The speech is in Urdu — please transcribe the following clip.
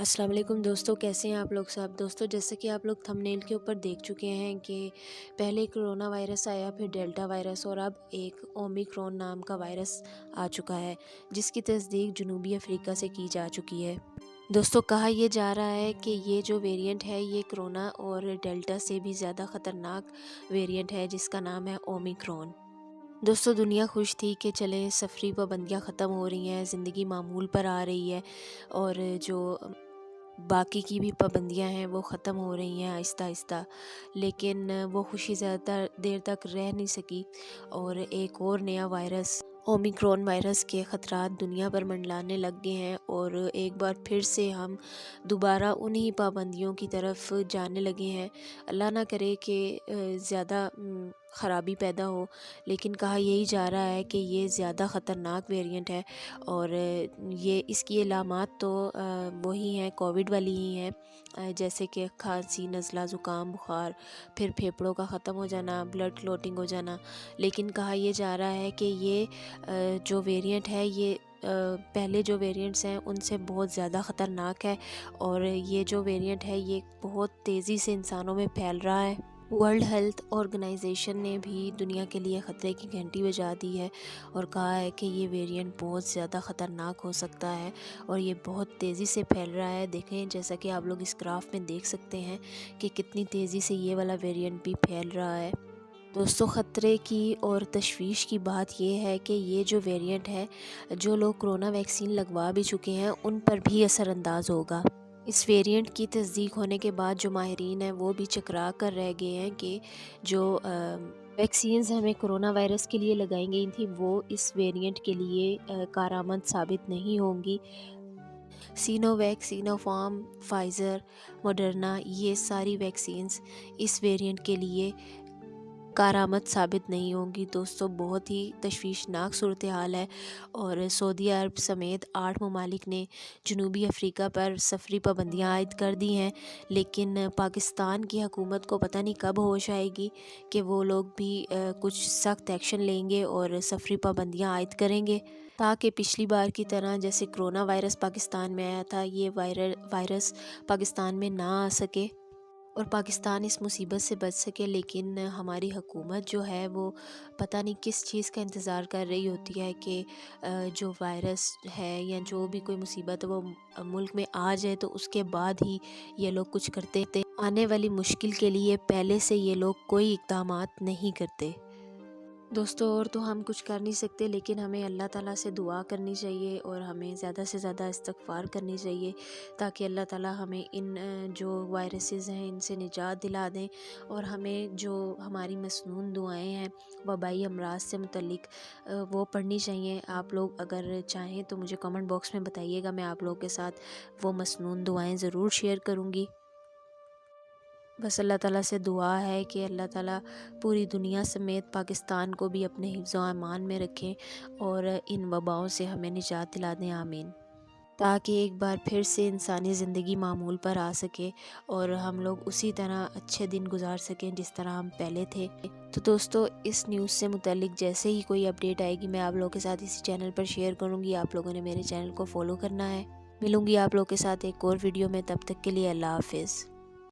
السلام علیکم دوستو، کیسے ہیں آپ لوگ سب؟ دوستو جیسے کہ آپ لوگ تھمبنیل کے اوپر دیکھ چکے ہیں کہ پہلے کرونا وائرس آیا، پھر ڈیلٹا وائرس اور اب ایک اومیکرون نام کا وائرس آ چکا ہے جس کی تصدیق جنوبی افریقہ سے کی جا چکی ہے۔ دوستو کہا یہ جا رہا ہے کہ یہ جو ویریئنٹ ہے یہ کرونا اور ڈیلٹا سے بھی زیادہ خطرناک ویریئنٹ ہے جس کا نام ہے اومیکرون۔ دوستو دنیا خوش تھی کہ چلیں سفری پابندیاں ختم ہو رہی ہیں، زندگی معمول پر آ رہی ہے اور جو باقی کی بھی پابندیاں ہیں وہ ختم ہو رہی ہیں آہستہ آہستہ، لیکن وہ خوشی زیادہ دیر تک رہ نہیں سکی اور ایک اور نیا وائرس اومیکرون وائرس کے خطرات دنیا پر منڈلانے لگ گئے ہیں اور ایک بار پھر سے ہم دوبارہ انہی پابندیوں کی طرف جانے لگے ہیں۔ اللہ نہ کرے کہ زیادہ خرابی پیدا ہو، لیکن کہا یہی جا رہا ہے کہ یہ زیادہ خطرناک ویریئنٹ ہے اور یہ اس کی علامات تو وہی ہیں، کووڈ والی ہی ہیں، جیسے کہ کھانسی، نزلہ، زکام، بخار، پھر پھیپھڑوں کا ختم ہو جانا، بلڈ کلوٹنگ ہو جانا۔ لیکن کہا یہ جا رہا ہے کہ یہ جو ویریئنٹ ہے یہ پہلے جو ویریئنٹس ہیں ان سے بہت زیادہ خطرناک ہے اور یہ جو ویریئنٹ ہے یہ بہت تیزی سے انسانوں میں پھیل رہا ہے۔ ورلڈ ہیلتھ آرگنائزیشن نے بھی دنیا کے لیے خطرے کی گھنٹی بجا دی ہے اور کہا ہے کہ یہ ویریئنٹ بہت زیادہ خطرناک ہو سکتا ہے اور یہ بہت تیزی سے پھیل رہا ہے۔ دیکھیں جیسا کہ آپ لوگ اس گراف میں دیکھ سکتے ہیں کہ کتنی تیزی سے یہ والا ویریئنٹ بھی پھیل رہا ہے۔ دوستو خطرے کی اور تشویش کی بات یہ ہے کہ یہ جو ویریئنٹ ہے، جو لوگ کرونا ویکسین لگوا بھی چکے ہیں ان پر بھی اثر انداز ہوگا۔ اس ویریئنٹ کی تصدیق ہونے کے بعد جو ماہرین ہیں وہ بھی چکرا کر رہ گئے ہیں کہ جو ویکسینز ہمیں کرونا وائرس کے لیے لگائی گئی تھیں وہ اس ویریئنٹ کے لیے کارآمد ثابت نہیں ہوں گی۔ سینو ویک، سینو فارم، فائزر، موڈرنا، یہ ساری ویکسینز اس ویریئنٹ کے لیے کارآمد ثابت نہیں ہوں گی۔ دوستو بہت ہی تشویشناک صورتحال ہے اور سعودی عرب سمیت 8 ممالک نے جنوبی افریقہ پر سفری پابندیاں عائد کر دی ہیں، لیکن پاکستان کی حکومت کو پتہ نہیں کب ہوش آئے گی کہ وہ لوگ بھی کچھ سخت ایکشن لیں گے اور سفری پابندیاں عائد کریں گے تاکہ پچھلی بار کی طرح جیسے کرونا وائرس پاکستان میں آیا تھا یہ وائرس پاکستان میں نہ آ سکے اور پاکستان اس مصیبت سے بچ سکے۔ لیکن ہماری حکومت جو ہے وہ پتہ نہیں کس چیز کا انتظار کر رہی ہوتی ہے کہ جو وائرس ہے یا جو بھی کوئی مصیبت وہ ملک میں آ جائے تو اس کے بعد ہی یہ لوگ کچھ کرتے ہیں۔ آنے والی مشکل کے لیے پہلے سے یہ لوگ کوئی اقدامات نہیں کرتے۔ دوستو اور تو ہم کچھ کر نہیں سکتے، لیکن ہمیں اللہ تعالیٰ سے دعا کرنی چاہیے اور ہمیں زیادہ سے زیادہ استغفار کرنی چاہیے تاکہ اللہ تعالیٰ ہمیں ان جو وائرسز ہیں ان سے نجات دلا دیں اور ہمیں جو ہماری مسنون دعائیں ہیں وبائی امراض سے متعلق وہ پڑھنی چاہیے۔ آپ لوگ اگر چاہیں تو مجھے کمنٹ باکس میں بتائیے گا، میں آپ لوگوں کے ساتھ وہ مسنون دعائیں ضرور شیئر کروں گی۔ بس اللہ تعالیٰ سے دعا ہے کہ اللہ تعالیٰ پوری دنیا سمیت پاکستان کو بھی اپنے حفظ و امان میں رکھیں اور ان وباؤں سے ہمیں نجات دلا دیں، آمین، تاکہ ایک بار پھر سے انسانی زندگی معمول پر آ سکے اور ہم لوگ اسی طرح اچھے دن گزار سکیں جس طرح ہم پہلے تھے۔ تو دوستو اس نیوز سے متعلق جیسے ہی کوئی اپڈیٹ آئے گی میں آپ لوگوں کے ساتھ اسی چینل پر شیئر کروں گی۔ آپ لوگوں نے میرے چینل کو فالو کرنا ہے۔ ملوں گی آپ لوگوں کے ساتھ ایک اور ویڈیو میں، تب تک کے لیے اللہ حافظ۔